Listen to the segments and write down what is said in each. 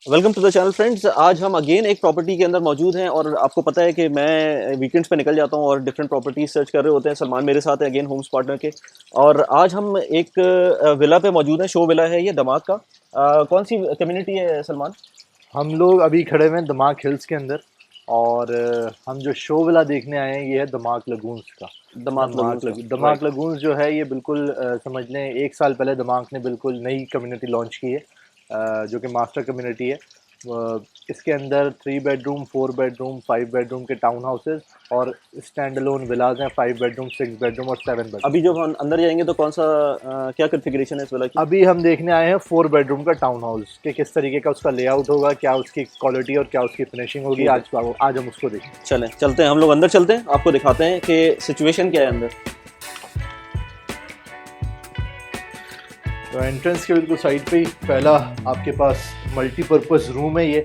Welcome to the channel friends. आज हम again एक प्रॉपर्टी के अंदर मौजूद हैं और आपको पता है कि मैं वीकेंड्स पे निकल जाता हूं और डिफरेंट प्रॉपर्टीज सर्च कर रहे होते हैं। सलमान मेरे साथ है अगेन होम्स पार्टनर के, और आज हम एक विला पे मौजूद हैं। शो विला है ये दमाक का। कौन सी कम्युनिटी है सलमान? हम लोग अभी खड़े हुए हैं दमाक हिल्स के अंदर। और हम जो शो विला देखने आए हैं ये है दमाक लगून्स का। दमाक राइट। लगून्स जो है ये बिल्कुल समझ लें 1 साल पहले दमाक ने बिल्कुल नई कम्युनिटी लॉन्च की है, जो कि मास्टर कम्युनिटी है। इसके अंदर 3 बेडरूम 4 बेडरूम 5 बेडरूम के टाउन हाउसेज और स्टैंड अलोन विलाज हैं। 5 बेडरूम 6 बेडरूम और 7 बेडरूम। अभी जब हम अंदर जाएंगे तो कौन सा क्या कॉन्फ़िगरेशन है इस विला की? अभी हम देखने आए हैं 4 बेडरूम का टाउन हाउस के किस तरीके का उसका लेआउट होगा, क्या उसकी क्वालिटी और क्या उसकी फिनिशिंग होगी। आज हम उसको देखें। चलें, चलते हैं, हम लोग अंदर चलते हैं, आपको दिखाते हैं कि सिचुएशन क्या है अंदर। तो एंट्रेंस के बिल्कुल साइड पे ही पहला आपके पास मल्टीपर्पज़ रूम है ये।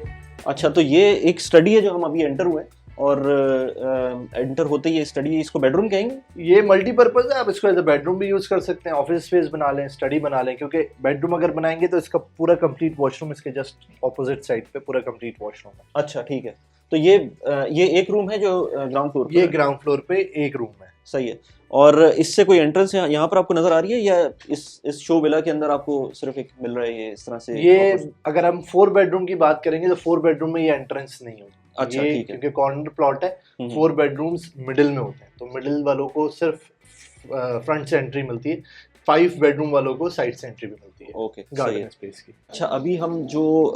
अच्छा, तो ये एक स्टडी है जो हम अभी एंटर हुए हैं, और एंटर होते ही ये स्टडी, इसको बेडरूम कहेंगे? ये मल्टीपर्पज़ है, आप इसको एज अ बेडरूम भी यूज़ कर सकते हैं, ऑफिस स्पेस बना लें, स्टडी बना लें। क्योंकि बेडरूम अगर बनाएंगे तो इसका पूरा कंप्लीट वॉशरूम इसके जस्ट ऑपोजिट साइड पे पूरा कंप्लीट वॉशरूम है। अच्छा, ठीक है। तो ये एक रूम है जो ग्राउंड फ्लोर पर ये है। ग्राउंड फ्लोर पे एक रूम है। सही है। और इससे कोई एंट्रेंस यहाँ पर आपको नजर आ रही है, या इस शो विला के अंदर आपको सिर्फ एक मिल रहा है ये इस तरह से? ये अगर हम 4 बेडरूम की बात करेंगे तो 4 बेडरूम में ये एंट्रेंस नहीं होगी। अच्छा, ये ठीक है। क्योंकि कॉर्नर प्लॉट है, 4 बेडरूम्स मिडिल में होते हैं, तो मिडिल वालों को सिर्फ फ्रंट से एंट्री मिलती है। 5 बेडरूम वालों को साइड से एंट्री भी मिलती है। ओके, सही गार्डन है। स्पेस की। अच्छा, अभी हम जो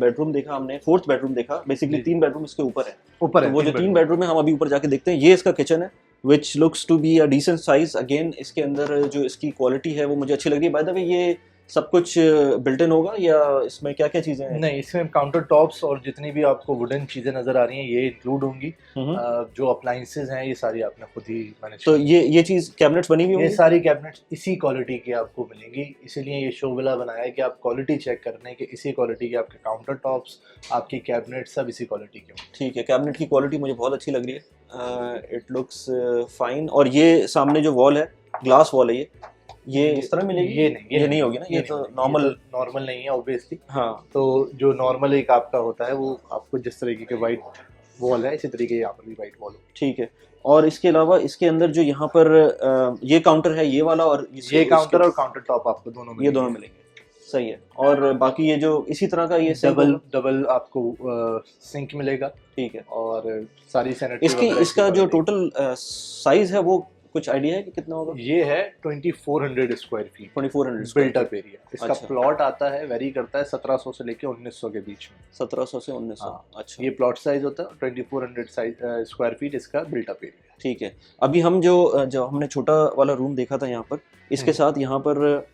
बेडरूम देखा हमने, फोर्थ बेडरूम देखा, बेसिकली जी। 3 बेडरूम इसके ऊपर है। ऊपर तो है वो जो 3 बेडरूम है हम अभी ऊपर जाके देखते हैं। ये इसका किचन है, which looks to be a decent size. Again इसके अंदर जो इसकी क्वालिटी है वो मुझे अच्छी लग रही है। बाय द वे, ये सब कुछ बिल्ट इन होगा या इसमें क्या क्या चीजें हैं? नहीं, इसमें काउंटर टॉप्स और जितनी भी आपको वुडन चीजें नजर आ रही हैं ये इंक्लूड होंगी। जो अप्लायंसेज हैं ये सारी आपने खुद ही मैनेज। तो ये चीज कैबिनेट्स बनी हुई ये होंगी? सारी कैबिनेट्स इसी क्वालिटी की आपको मिलेंगी, इसीलिए ये शो विला बनाया है कि आप क्वालिटी चेक करने के इसी क्वालिटी के आपके काउंटर टॉप्स, आपकी कैबिनेट सब इसी क्वालिटी के होंगे। ठीक है, कैबिनेट की क्वालिटी मुझे बहुत अच्छी लग रही है। It looks fine. और ये सामने जो वॉल है, ग्लास वॉल है, ये इस तरह मिलेगी? ये नहीं होगी ना, ये तो नॉर्मल नहीं है ऑब्वियसली। हाँ। तो जो नॉर्मल एक आपका होता है वो आपको जिस तरीके के वाइट वॉल है इसी तरीके यहाँ पर भी वाइट वॉल होगी। ठीक है। और इसके अलावा इसके अंदर जो यहाँ पर ये काउंटर है, ये वाला, और ये काउंटर और काउंटर टॉप आपको दोनों ये दोनों मिलेंगे। सही है। और बाकी ये जो इसी तरह का ये डबल आपको सिंक मिलेगा। ठीक है। और सारी सैनिटरी इसका जो टोटल साइज है वो कुछ आइडिया है कि कितना होगा? ये है 2400 square feet. 2400 built up area. इसका अच्छा। प्लॉट आता है, वेरी करता है 1700 से लेके 1900 के बीच में। 1700 से 1900। हाँ। अच्छा, ये प्लॉट साइज होता है 2400 स्क्वायर फीट इसका बिल्ट अप एरिया। ठीक है। अभी हम जो हमने छोटा वाला रूम देखा था यहाँ पर, इसके साथ यहाँ पर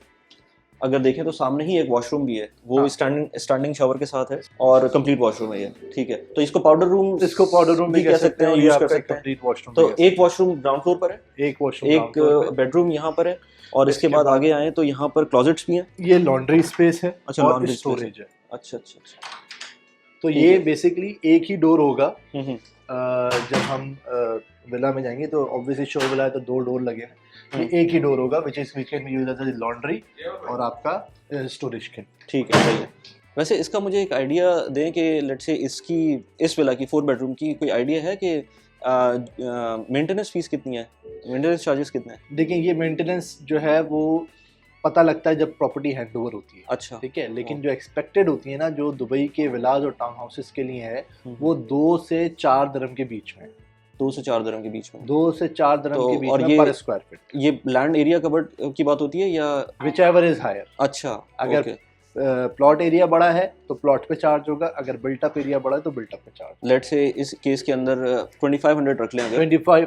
अगर देखें तो सामने ही एक वॉशरूम भी है, वो हाँ। स्टैंडिंग शावर के साथ है, और कंप्लीट वॉशरूम है ये। ठीक है, तो इसको पाउडर रूम भी कह सकते हैं, यूज कर सकते हैं। Complete washroom. तो एक वॉशरूम ग्राउंड फ्लोर पर है, एक वॉशरूम एक बेडरूम यहाँ पर है, और इसके बाद आगे आए तो यहाँ पर क्लोजेट्स भी हैं। ये लॉन्ड्री स्पेस है। अच्छा, और लॉन्ड्री स्टोरेज है। अच्छा अच्छा अच्छा। तो ये बेसिकली एक ही डोर होगा। जब हम विला में जाएंगे तो ऑब्वियसली शो विला है तो 2 डोर लगे हैं। ये एक ही डोर होगा which can be used as laundry और आपका स्टोरेज कैन। ठीक है, सही है। वैसे इसका मुझे एक आइडिया दें कि लेट्स से इस विला की 4 बेडरूम की कोई आइडिया है कि मेंटेनेंस फीस कितनी है, मेंटेनेंस चार्जेस कितने हैं? देखिए, ये मेंटेनेंस जो है वो पता लगता है जब प्रॉपर्टी हैंड ओवर होती है। अच्छा, ठीक है। लेकिन जो एक्सपेक्टेड होती है ना, जो दुबई के विलाज और टाउन हाउसेस के लिए है, वो 2 से 4 दिरहम के बीच में। 2 से 4 दिरहम के बीच में? 2 से 4 दिरहम के बीच और में पर स्क्वायर फीट। ये लैंड एरिया कवर्ड की बात होती है या विच एवर इज हायर। अच्छा, अगर प्लॉट एरिया बड़ा है तो प्लॉट पे चार्ज होगा, अगर बिल्ट अप एरिया बड़ा है तो बिल्ट अप पे चार्ज। लेट्स से इस केस के अंदर 2500 रख लें अगर।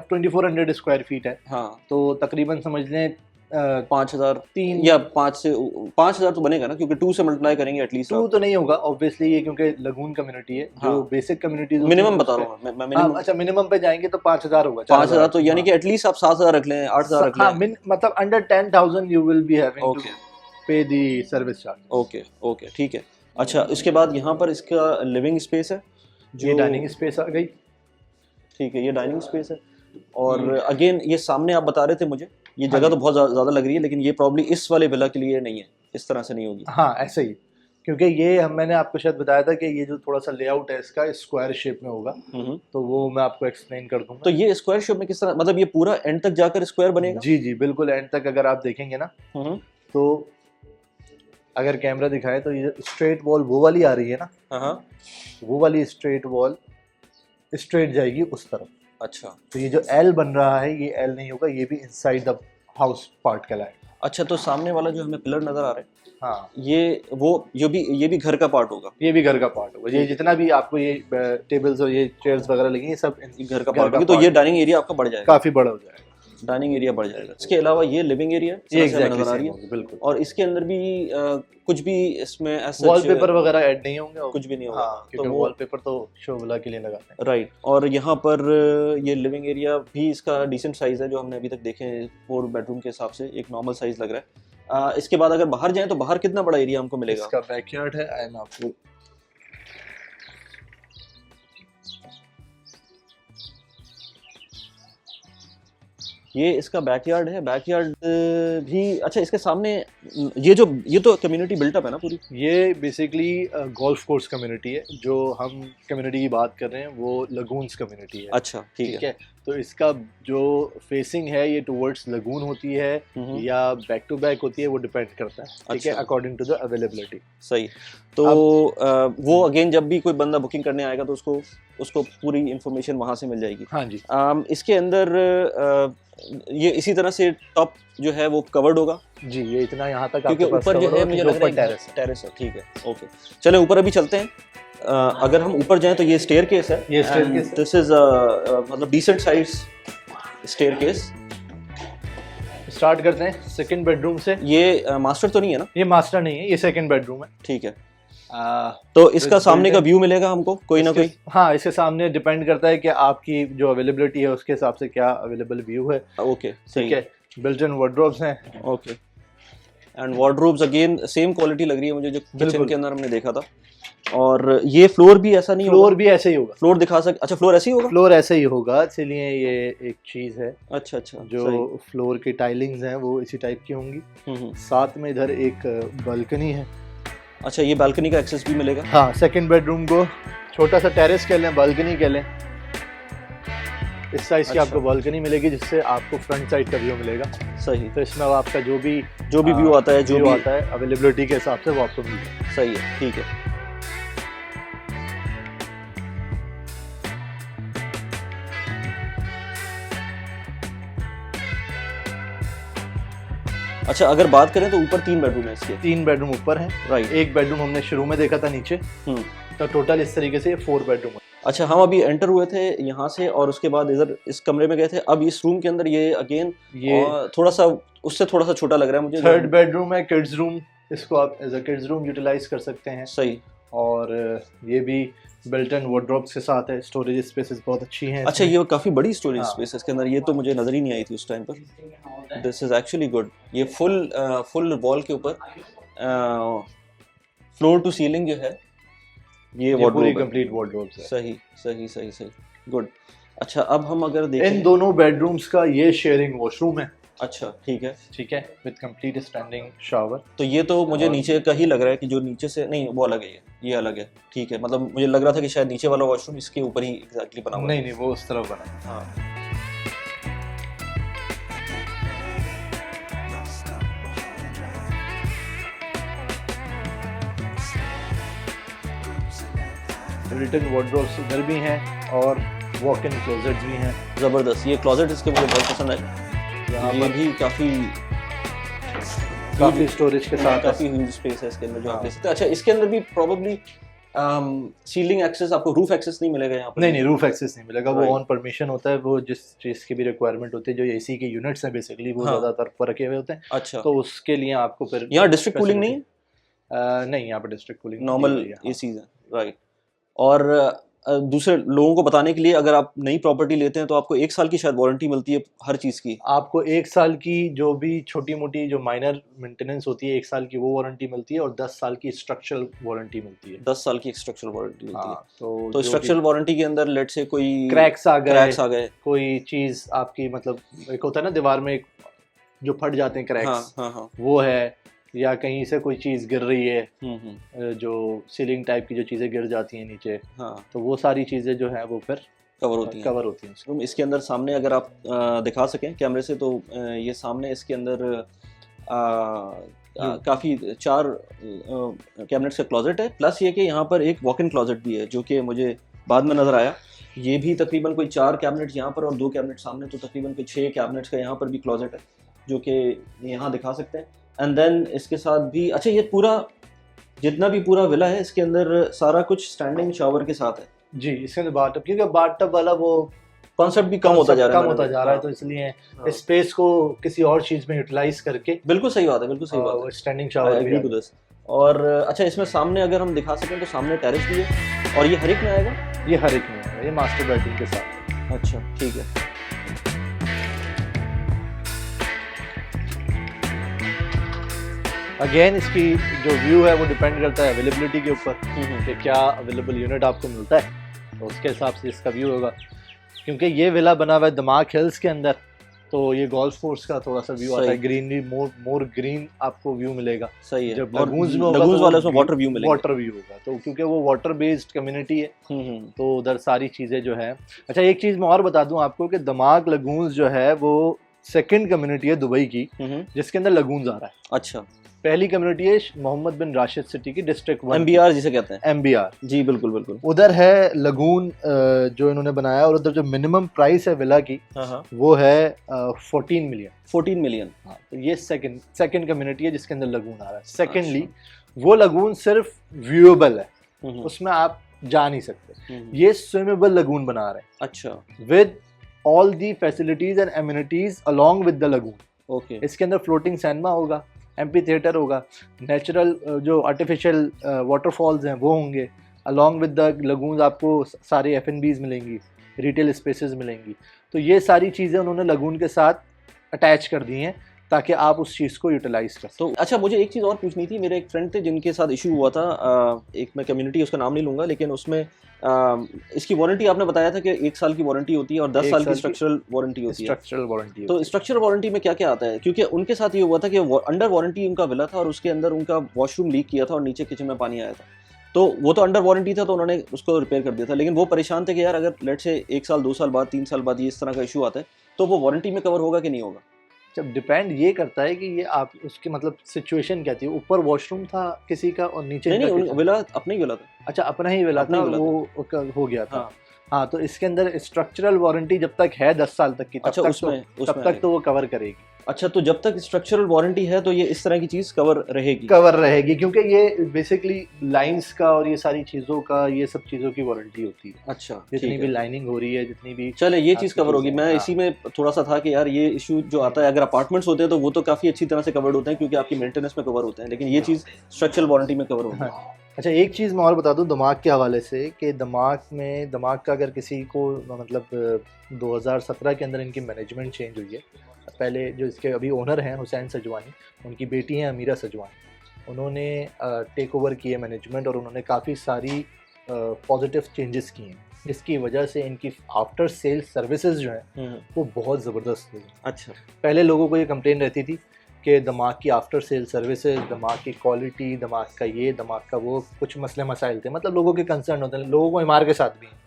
2400 स्क्वायर फीट है। हाँ, तो तकरीबन समझ लें 5000 या 5000 तो बनेगा ना, क्योंकि 2 से मल्टीप्लाई करेंगे एटलीस्ट। 2 तो नहीं होगा ऑब्वियसली, ये क्योंकि लगून कम्युनिटी है। हाँ। जो बेसिक कम्युनिटीज मिनिमम बता रहा हूँ मैं मिनिमम। अच्छा, मिनिमम पे जाएंगे तो 5000 होगा। 5000 तो यानी कि एटलीस्ट आप 7000 रख लें, 8000 रख लें। मतलब under 10,000 you will be having to pay the service charge. Okay okay, ठीक है। अच्छा, इसके बाद यहाँ पर इसका लिविंग स्पेस है, जो डाइनिंग स्पेस आ गई। ठीक है, ये डाइनिंग स्पेस है। और अगेन ये सामने आप बता रहे थे मुझे, ये जगह तो बहुत ज़्यादा लग रही है, लेकिन ये प्रॉब्ली इस वाले विला के लिए नहीं है, इस तरह से नहीं होगी। हाँ, ऐसे ही। क्योंकि ये मैंने आपको शायद बताया था कि ये जो थोड़ा सा लेआउट है इसका स्क्वायर शेप में होगा, तो वो मैं आपको एक्सप्लेन कर दूंगा। तो ये स्क्वायर शेप में किस तरह, मतलब ये पूरा एंड तक जाकर स्क्वायर बनेगा? जी जी बिल्कुल, एंड तक अगर आप देखेंगे ना तो अगर कैमरा दिखाए तो ये स्ट्रेट वॉल वो वाली आ रही है ना, हाँ, वो वाली स्ट्रेट वॉल स्ट्रेट जाएगी उस तरफ। अच्छा, तो ये जो एल बन रहा है ये एल नहीं होगा, ये भी इनसाइड द हाउस पार्ट कहलाएगा। अच्छा, तो सामने वाला जो हमें पिलर नजर आ रहा है, हाँ ये भी घर का पार्ट होगा? ये भी घर का पार्ट होगा। ये जितना भी आपको ये टेबल्स और ये चेयर्स वगैरह लगी ये सब घर का पार्ट होगी, तो ये डाइनिंग एरिया आपका बढ़ जाएगा, काफी बड़ा हो जाएगा, डाइनिंग एरिया बढ़ जाएगा। इसके अलावा ये लिविंग एरिया ये नजर आ रही है, बिल्कुल। और इसके अंदर भी कुछ भी इसमें वॉलपेपर वगैरह ऐड नहीं होंगे, कुछ भी नहीं होगा। हाँ, क्योंकि वॉलपेपर तो शो वाला के लिए लगाते हैं, राइट। और यहाँ पर ये लिविंग एरिया भी इसका डिसेंट साइज है, जो हमने अभी तक देखे हैं 4 बेडरूम के हिसाब से एक नॉर्मल साइज लग रहा है। इसके बाद अगर बाहर जाएं तो बाहर कितना बड़ा एरिया हमको मिलेगा? इसका बैकयार्ड है, आई एम आपको ये इसका बैकयार्ड है। बैकयार्ड भी अच्छा, इसके सामने ये तो कम्युनिटी बिल्टअप है ना पूरी? ये बेसिकली गोल्फ कोर्स कम्युनिटी है। जो हम कम्युनिटी की बात कर रहे हैं वो लगून्स कम्युनिटी है। अच्छा, ठीक है। तो इसका जो फेसिंग है ये टुवर्ड्स लगून होती है या बैक टू बैक होती है, वो डिपेंड करता है, ठीक है, अकॉर्डिंग टू द अवेलेबिलिटी। सही। तो वो अगेन जब भी कोई बंदा बुकिंग करने आएगा तो उसको पूरी इंफॉर्मेशन वहाँ से मिल जाएगी। हाँ जी। इसके अंदर ये इसी तरह से टॉप जो है वो कवर्ड होगा जी, ये इतना यहाँ तक, क्योंकि ऊपर जो है मुझे लग रहा है टेरेस है। ठीक है, ओके, चले ऊपर अभी चलते हैं। अगर हम ऊपर जाएं तो ये स्टेयरकेस है, ये स्टेयरकेस, दिस इज मतलब डिसेंट साइज स्टेयरकेस। स्टार्ट करते हैं सेकंड बेडरूम से। ये मास्टर तो नहीं है ना? ये मास्टर नहीं है, ये सेकंड बेडरूम है। ठीक है। तो इसका सामने का व्यू मिलेगा हमको कोई ना कोई? हाँ, इसके सामने डिपेंड करता है कि आपकी जो अवेलेबिलिटी है उसके हिसाब से क्या अवेलेबल व्यू है। ओके, ठीक है। बिल्ट इन वार्डरोब्स हैं। Okay, and wardrobes again same quality लग रही है मुझे जो किचन के अंदर हमने देखा था। और ये फ्लोर भी ऐसा नहीं, फ्लोर भी ऐसे ही होगा। फ्लोर दिखा सक, अच्छा फ्लोर ऐसे ही होगा? फ्लोर ऐसे ही होगा, इसलिए ये एक चीज है। अच्छा, जो फ्लोर की टाइलिंग्स हैं वो इसी टाइप की होंगी। साथ में इधर एक बालकनी है। अच्छा, ये बालकनी का एक्सेस भी मिलेगा? हाँ, सेकंड बेडरूम को छोटा सा टेरेस कह लें, बालकनी कह लें, इस साइज की आपको बालकनी मिलेगी जिससे आपको फ्रंट साइड का व्यू मिलेगा। सही। तो इसमें आपका जो भी व्यू आता है, जो भी आता है अवेलेबिलिटी के हिसाब से वो आपको मिलेगा। सही है, ठीक है। अच्छा, अगर बात करें तो ऊपर 3 बेडरूम है इसके? 3 बेडरूम ऊपर है, राइट। एक बेडरूम हमने शुरू में देखा था नीचे। तो टोटल इस तरीके से 4 बेडरूम है। अच्छा, हम अभी एंटर हुए थे यहाँ से और उसके बाद इधर इस कमरे में गए थे। अब इस रूम के अंदर ये अगेन ये थोड़ा सा उससे थोड़ा सा छोटा लग रहा है मुझे। थर्ड बेडरूम है, किड्स रूम, इसको आप as a kids room utilize कर सकते हैं। सही। और ये भी बिल्ट इन वार्डरोब्स के साथ है, स्टोरेज स्पेसेस बहुत अच्छी हैं। अच्छा, ये काफ़ी बड़ी स्टोरेज स्पेस है इसके अंदर, ये तो मुझे नज़र ही नहीं आई थी उस टाइम पर। This is actually good. ये फुल वॉल के ऊपर फ्लोर टू सीलिंग जो है ये पूरी कंप्लीट वार्डरोब्स है। सही, गुड। अच्छा, अब हम अगर देखें इन दोनों बेडरूम्स का ये शेयरिंग वॉशरूम है। अच्छा, ठीक है, विद कंप्लीट स्टैंडिंग शावर। तो ये तो मुझे नीचे का ही लग रहा है कि जो नीचे से नहीं, वो अलग है, ये अलग है। ठीक है, मतलब मुझे लग रहा था कि शायद नीचे वाला वॉशरूम इसके ऊपर ही एग्जैक्टली बना हुआ है। नहीं, वो उस तरफ बना है। हाँ। रिटन वार्डरोब्स इधर भी हैं और वॉक इन क्लोजेट्स भी हैं। ज़बरदस्त, ये क्लोजेट इसके मुझे बहुत पसंद है। यहाँ ये भी काफ़ी स्टोरेज के साथ काफ़ी ह्यूज स्पेस है इसके अंदर जो आप ले सकते हैं। अच्छा, इसके अंदर भी प्रॉब्ली सीलिंग एक्सेस, आपको रूफ एक्सेस नहीं मिलेगा यहाँ पर? नहीं, रूफ एक्सेस नहीं मिलेगा। वो ऑन परमिशन होता है, वो जिस चीज़ की भी रिक्वायरमेंट होती है, जो एसी के यूनिट्स हैं बेसिकली वो ज़्यादातर पर रखे हुए होते हैं। अच्छा, तो उसके लिए आपको फिर यहाँ डिस्ट्रिक्ट कूलिंग नहीं है? नहीं, यहाँ पर डिस्ट्रिक्ट कूलिंग नॉर्मल एसीज है, राइट। और दूसरे लोगों को बताने के लिए, अगर आप नई प्रॉपर्टी लेते हैं तो आपको 1 साल की शायद वारंटी मिलती है हर चीज़ की। आपको 1 साल की जो भी छोटी मोटी जो माइनर मेंटेनेंस होती है 1 साल की वो वारंटी मिलती है, और 10 साल की स्ट्रक्चरल वारंटी मिलती है। 10 साल की स्ट्रक्चरल वारंटी मिलती है। तो स्ट्रक्चरल वारंटी के अंदर लेट से कोई क्रैक्स आ गए, कोई चीज़ आपकी, मतलब एक होता है ना दीवार में जो फट जाते हैं क्रैक्स, हाँ। वो है, या कहीं से कोई चीज़ गिर रही है, जो सीलिंग टाइप की जो चीज़ें गिर जाती हैं नीचे, हाँ, तो वो सारी चीज़ें जो है वो फिर कवर होती हैं। रूम इसके अंदर सामने अगर आप दिखा सकें कैमरे से, तो ये सामने इसके अंदर काफ़ी 4 कैबिनेट्स का क्लोजेट है, प्लस ये कि यहाँ पर एक वॉक इन क्लोजेट भी है जो कि मुझे बाद में नज़र आया। ये भी तकरीबन कोई 4 कैबिनेट यहाँ पर और 2 कैबिनेट सामने, तो तकरीबन कोई 6 कैबिनेट्स का यहाँ पर भी क्लोजेट है जो कि यहाँ दिखा सकते हैं। एंड देन इसके साथ भी अच्छा, ये पूरा जितना भी पूरा विला है इसके अंदर सारा कुछ स्टैंडिंग शावर के साथ है जी। इसके अंदर बाथटब, क्योंकि बाथटब वाला वो कॉन्सेप्ट भी कम होता जा रहा है, तो इसलिए स्पेस को किसी और चीज़ में यूटिलाइज करके, बिल्कुल सही बात है, बिल्कुल सही बात है, स्टैंडिंग शावर भी है। और अच्छा, इसमें सामने अगर हम दिखा सकें तो सामने टेरेस भी है, और ये हर एक में आएगा, ये हर एक में आएगा, ये मास्टर बेडरूम के साथ। अच्छा ठीक है। अगेन इसकी जो व्यू है वो डिपेंड करता है अवेलेबिलिटी के ऊपर कि क्या अवेलेबल यूनिट आपको मिलता है, तो उसके हिसाब से इसका व्यू होगा। क्योंकि ये विला बना हुआ है दमाक हिल्स के अंदर, तो ये गोल्फ कोर्स का थोड़ा सा व्यू आता है, ग्रीनरी, मोर ग्रीन आपको व्यू मिलेगा। सही है। जब लगूंस में वाले उसमें वाटर व्यू मिलेगा, वाटर व्यू होगा, तो क्योंकि वो वाटर बेस्ड कम्युनिटी है, तो उधर सारी चीज़ें जो है। अच्छा, एक चीज़ मैं और बता दूं आपको कि दमाक लगूंस जो है वो सेकंड कम्युनिटी है दुबई की जिसके अंदर लगूंस आ रहा है। अच्छा, पहली कम्युनिटी है मोहम्मद बिन राशिद सिटी की, डिस्ट्रिक्ट 1, MBR जिसे कहते हैं, MBR जी बिल्कुल बिल्कुल। उधर है लगून जो इन्होंने बनाया, और उधर जो मिनिमम प्राइस है विला की वो है 14 मिलियन। हाँ, तो ये सेकंड कम्युनिटी है जिसके अंदर लगून आ रहा है। सेकेंडली वो लगून सिर्फ व्यूएबल है, उसमें आप जा नहीं सकते। ये स्विमेबल लगून बना रहे हैं। अच्छा, with all the facilities and amenities along with the lagoon. Okay, इसके अंदर फ्लोटिंग सिनेमा होगा, एम्पी थिएटर होगा, नेचुरल जो आर्टिफिशियल वाटरफॉल्स हैं वो होंगे, अलॉन्ग विद द लगून्स आपको सारी F&Bs मिलेंगी, रिटेल स्पेसेस मिलेंगी। तो ये सारी चीज़ें उन्होंने लगून के साथ अटैच कर दी हैं ताकि आप उस चीज़ को यूटिलाइज कर सकें। तो अच्छा, मुझे एक चीज़ और पूछनी थी। मेरे एक फ्रेंड थे जिनके साथ इशू हुआ था, एक मैं कम्युनिटी उसका नाम नहीं लूँगा, लेकिन उसमें इसकी वारंटी आपने बताया था कि 1 साल की वारंटी होती है और 10 साल की स्ट्रक्चरल वारंटी होती है। स्ट्रक्चरल वारंटी, तो स्ट्रक्चरल वारंटी में क्या क्या आता है? क्योंकि उनके साथ ये हुआ था कि अंडर वारंटी उनका विला था और उसके अंदर उनका वॉशरूम लीक किया था और नीचे किचन में पानी आया था, तो वो तो अंडर वारंटी था, तो उन्होंने उसको रिपेयर कर दिया था। लेकिन वो परेशान थे कि यार अगर लेट से 1 साल 2 साल बाद 3 साल बाद ये इस तरह का इशू आता है तो वो वारंटी में कवर होगा कि नहीं होगा? जब डिपेंड ये करता है कि ये आप उसकी मतलब सिचुएशन क्या थी। ऊपर वॉशरूम था किसी का और नीचे नहीं, विला अपना ही विला था। अच्छा, अपना ही विला था, वो हो गया था। हाँ, तो इसके अंदर स्ट्रक्चरल वारंटी जब तक है 10 साल तक की, तब तक तो वो कवर करेगी। अच्छा, तो जब तक स्ट्रक्चरल वारंटी है तो ये इस तरह की चीज कवर रहेगी, क्योंकि ये बेसिकली लाइंस का और ये सारी चीजों का, ये सब चीजों की वारंटी होती है। अच्छा, जितनी भी लाइनिंग हो रही है, जितनी भी, चले ये चीज कवर होगी। मैं इसी में थोड़ा सा था कि यार ये इशू जो आता है, अगर अपार्टमेंट्स होते हैं तो वो तो काफी अच्छी तरह से कवर्ड होते हैं क्योंकि आपकी मेंटेनेंस में कवर होते हैं, लेकिन ये चीज स्ट्रक्चरल वारंटी में कवर होती है। अच्छा, एक चीज़ मैं और बता दूं दमाक के हवाले से कि दमाक का अगर किसी को मतलब 2017 के अंदर इनकी मैनेजमेंट चेंज हुई है। पहले जो इसके अभी ओनर हैं हुसैन सजवानी, उनकी बेटी हैं अमीरा सजवानी, उन्होंने टेक ओवर किए मैनेजमेंट और उन्होंने काफ़ी सारी पॉजिटिव चेंजेस किए हैं, जिसकी वजह से इनकी आफ्टर सेल सर्विसेज जो हैं वो बहुत ज़बरदस्त हुई। अच्छा, पहले लोगों को ये कंप्लेन रहती थी कि दिमाग की आफ्टर सेल सर्विसेज, दिमाग की क्वालिटी, दिमाग का ये, दिमाग का वो, कुछ मसले मसाइल थे, मतलब लोगों के कंसर्न होते हैं। लोगों को एमआर के साथ भी हैं,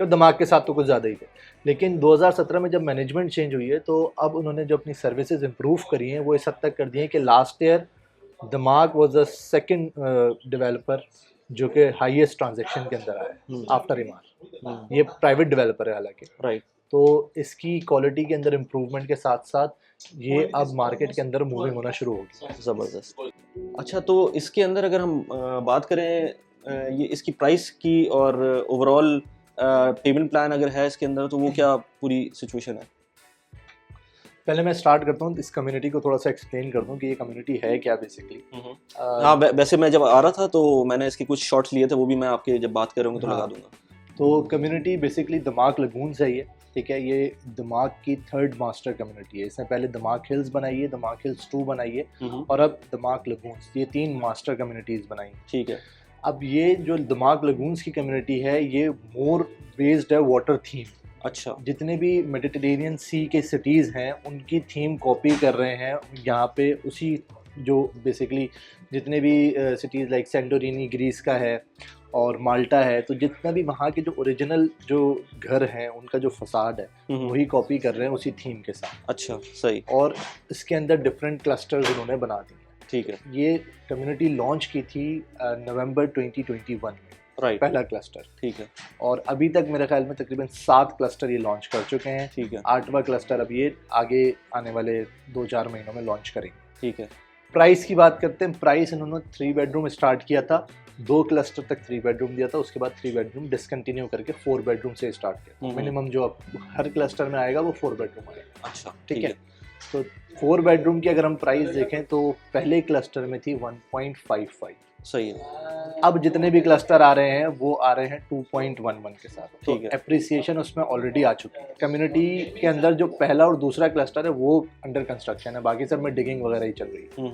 तो दिमाग के साथ तो कुछ ज़्यादा ही थे। लेकिन 2017 में जब मैनेजमेंट चेंज हुई है तो अब उन्होंने जो अपनी सर्विसेज इम्प्रूव करी हैं वो इस हद तक कर दी हैं कि लास्ट ईयर दिमाग वॉज द सेकेंड डेवलपर जो कि हाईएस्ट ट्रांजेक्शन के अंदर आया आफ्टर एमआर। ये प्राइवेट डेवलपर है हालांकि, राइट। तो इसकी क्वालिटी के अंदर इम्प्रूवमेंट के साथ साथ ये अब मार्केट के अंदर मूविंग होना शुरू होगी। ज़बरदस्त। अच्छा, तो इसके अंदर अगर हम बात करें ये इसकी प्राइस की और ओवरऑल पेमेंट प्लान अगर है इसके अंदर, तो वो क्या पूरी सिचुएशन है? पहले मैं स्टार्ट करता हूँ, इस कम्युनिटी को थोड़ा सा एक्सप्लेन कर दूँ कि ये कम्युनिटी है क्या बेसिकली। हाँ, वैसे मैं जब आ रहा था तो मैंने इसके कुछ शॉट्स लिए थे, वो भी मैं आपके जब बात करूँगा तो लगा दूंगा। तो कम्युनिटी बेसिकली दमाक लगून्स है ये, ठीक है। ये दमाक की 3rd मास्टर कम्युनिटी है। इसने पहले दमाक हिल्स बनाई है, दमाक हिल्स 2 बनाई है और अब दमाक लगून्स, ये 3 मास्टर कम्युनिटीज़ बनाई, ठीक है। अब ये जो दमाक लगून्स की कम्युनिटी है ये मोर बेस्ड है वाटर थीम। अच्छा, जितने भी मेडिटेरेनियन सी के सिटीज़ हैं उनकी थीम कॉपी कर रहे हैं यहाँ पे, उसी जो बेसिकली जितने भी सिटीज़ लाइक सेंटोरिनी ग्रीस का है और माल्टा है, तो जितना भी वहाँ के जो ओरिजिनल जो घर हैं उनका जो फसाड है वही कॉपी कर रहे हैं उसी थीम के साथ। अच्छा, सही। और इसके अंदर डिफरेंट क्लस्टर्स उन्होंने बना दिए। ठीक है। ये कम्युनिटी लॉन्च की थी नवंबर 2021 में, राइट। पहला क्लस्टर। ठीक है। और अभी तक मेरे ख्याल में तकरीबन 7 क्लस्टर ये लॉन्च कर चुके हैं। ठीक है। 8वां क्लस्टर अब ये आगे आने वाले 2-4 महीनों में लॉन्च करेंगे। ठीक है। प्राइस की बात करते हैं। प्राइस इन्होंने 3 बेडरूम स्टार्ट किया था, 2 क्लस्टर तक 3 बेडरूम दिया था, उसके बाद 3 बेडरूम डिसकंटिन्यू करके 4 बेडरूम से स्टार्ट किया। मिनिमम जो अब हर क्लस्टर में आएगा वो 4 बेडरूम आएगा। अच्छा, ठीक है। तो 4 बेडरूम की अगर हम प्राइस देखें तो पहले क्लस्टर में थी 1.55। सही है। अब जितने भी क्लस्टर आ रहे हैं वो आ रहे हैं 2.11 के साथ। तो ठीक है। एप्रिसिएशन उसमें ऑलरेडी आ चुकी है। कम्युनिटी के अंदर जो पहला और दूसरा क्लस्टर है वो अंडर कंस्ट्रक्शन है, बाकी सब में डिगिंग वगैरह ही चल रही है।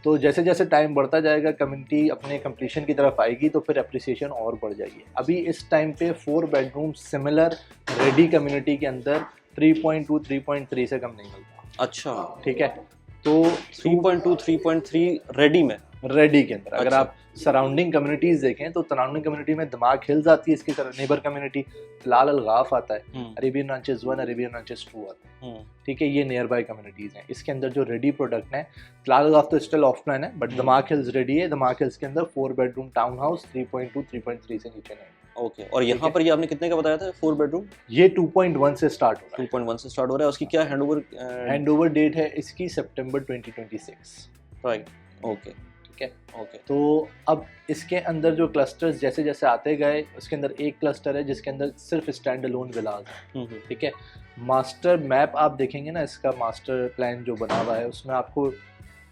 तो जैसे जैसे टाइम बढ़ता जाएगा, कम्युनिटी अपने कंप्लीशन की तरफ आएगी तो फिर एप्रिसिएशन और बढ़ जाएगी। अभी इस टाइम पे 4 बेडरूम सिमिलर रेडी कम्युनिटी के अंदर 3.2 3.3 से कम नहीं मिलता। अच्छा, ठीक है। तो 3.2 3.3 रेडी में, रेडी के अंदर अगर अच्छा। आप सराउंडिंग कम्युनिटीज देखें तो सराउंडिंग कम्युनिटी में दिमाग हिल्स आती है, इसकी नेबर कम्युनिटी लाल अलगाफ आता है, अरेबियन रांचेस 1 अरेबियन रांचेस 2 आता है। ठीक है, ये नियर बाय कम्युनिटीज हैं। इसके अंदर जो रेडी प्रोडक्ट है, लाल अलगाफ तो स्टिल ऑफ प्लान है बट दिमाग हिल्स रेडी है। दिमाग हिल्स के अंदर 4 बेडरूम टाउन हाउस 3.2 3.3 से नीचे नहीं। ओके। और यहाँ पर ये आपने कितने का बताया था 4 बेडरूम? ये 2.1 से स्टार्ट हो रहा है। 2.1 से स्टार्ट हो रहा है। उसकी क्या हैंडओवर डेट है इसकी सितंबर 2026। राइट। ओके। ठीक है। ओके। तो अब इसके अंदर जो क्लस्टर्स जैसे जैसे आते गए, उसके अंदर एक क्लस्टर है जिसके अंदर सिर्फ स्टैंड अलोन विलाज है। ठीक है। मास्टर मैप आप देखेंगे ना, इसका मास्टर प्लान जो बना हुआ है उसमें आपको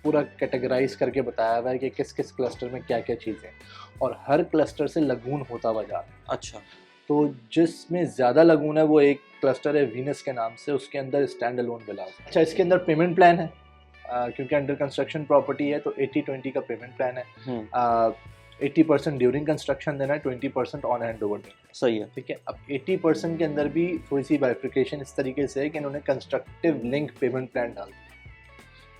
पूरा कैटेगराइज करके बताया हुआ है कि किस किस क्लस्टर में क्या क्या चीज़ें, और हर क्लस्टर से लगून होता हुआ जा रहा है। अच्छा। तो जिसमें ज़्यादा लगून है वो एक क्लस्टर है वीनस के नाम से, उसके अंदर स्टैंड अलोन विलाज। अच्छा, इसके अंदर पेमेंट प्लान है क्योंकि अंडर कंस्ट्रक्शन प्रॉपर्टी है तो 80-20 का पेमेंट प्लान है। 80% ड्यूरिंग कंस्ट्रक्शन देना है, 20% ऑन हैंड ओवर देना है। सही है। ठीक है। अब 80% के अंदर भी थोड़ी सी बाइफिकेशन इस तरीके से है कि इन्होंने कंस्ट्रक्टिव लिंक पेमेंट प्लान डाल दिया।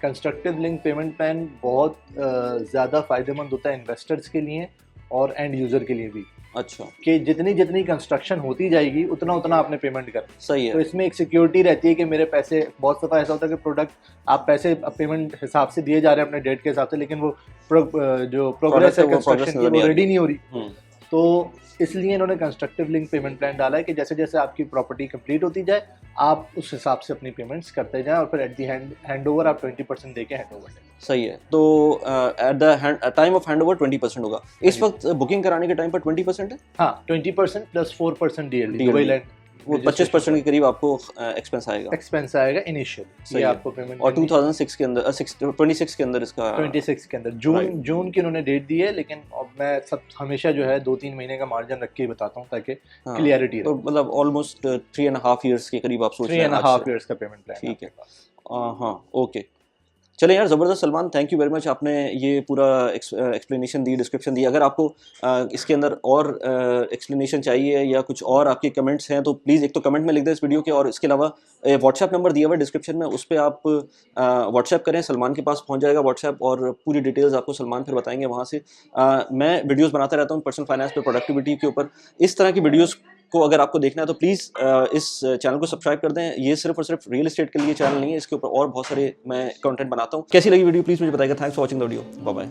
कंस्ट्रक्टिव लिंक पेमेंट प्लान बहुत ज़्यादा फ़ायदेमंद होता है इन्वेस्टर्स के लिए और एंड यूज़र के लिए भी। अच्छा। कि जितनी जितनी कंस्ट्रक्शन होती जाएगी उतना उतना आपने पेमेंट करना। सही है। तो इसमें एक सिक्योरिटी रहती है कि मेरे पैसे, बहुत दफ़ा ऐसा होता है कि प्रोडक्ट आप पैसे पेमेंट हिसाब से दिए जा रहे हैं अपने डेट के हिसाब से, लेकिन वो जो प्रोग्रेस है कंस्ट्रक्शन की वो रेडी नहीं हो रही। तो इसलिए इन्होंने कंस्ट्रक्टिव लिंक पेमेंट प्लान डाला है कि जैसे जैसे आपकी प्रॉपर्टी कंप्लीट होती जाए आप उस हिसाब से अपनी पेमेंट्स करते जाएं और फिर एट दी हैंड ओवर आप 20% देके हैंड ओवर दें। सही है। तो at the time of hand over 20% होगा। इस वक्त बुकिंग कराने के टाइम पर 20% है। हाँ, 20% प्लस 4% डीएलडी, दुबई लैंड वो 25% के करीब आपको एक्सपेंस आएगा इनिशियल। ये आपको पेमेंट और 2006 के अंदर 26 के अंदर इसका 26 के अंदर जून की उन्होंने डेट दी है, लेकिन अब मैं सब हमेशा जो है 2-3 महीने का मार्जिन रख के ही बताता हूँ ताकि क्लियरिटी तो मतलब ऑलमोस्ट 3.5 इयर्स के करीब आप सोच रहे हैं। 3.5 इयर्स का पेमेंट प्लान। ठीक है। हाँ, ओके। चले यार, ज़बरदस्त Salman, thank you very much. आपने ये पूरा एक्सप्लेनेशन दी, डिस्क्रिप्शन दी। अगर आपको इसके अंदर और एक्सप्लेनेशन चाहिए या कुछ और आपके कमेंट्स हैं तो प्लीज़ एक तो कमेंट में लिख दें इस वीडियो के, और इसके अलावा व्हाट्सएप नंबर दिया हुआ है डिस्क्रिप्शन में, उस पर आप व्हाट्सएप करें, सलमान के पास पहुंच जाएगा व्हाट्सएप, और पूरी डिटेल्स आपको सलमान फिर बताएंगे वहाँ से। मैं वीडियोज़ बनाता रहता हूँ पर्सनल फाइनेंस पर, प्रोडक्टिविटी के ऊपर। इस तरह की वीडियोज़ को अगर आपको देखना है तो प्लीज़ इस चैनल को सब्सक्राइब कर दें। ये सिर्फ और सिर्फ रियल एस्टेट के लिए चैनल नहीं है, इसके ऊपर और बहुत सारे मैं कंटेंट बनाता हूँ। कैसी लगी वीडियो प्लीज़ मुझे बताइएगा। Thanks for watching the video. Bye bye.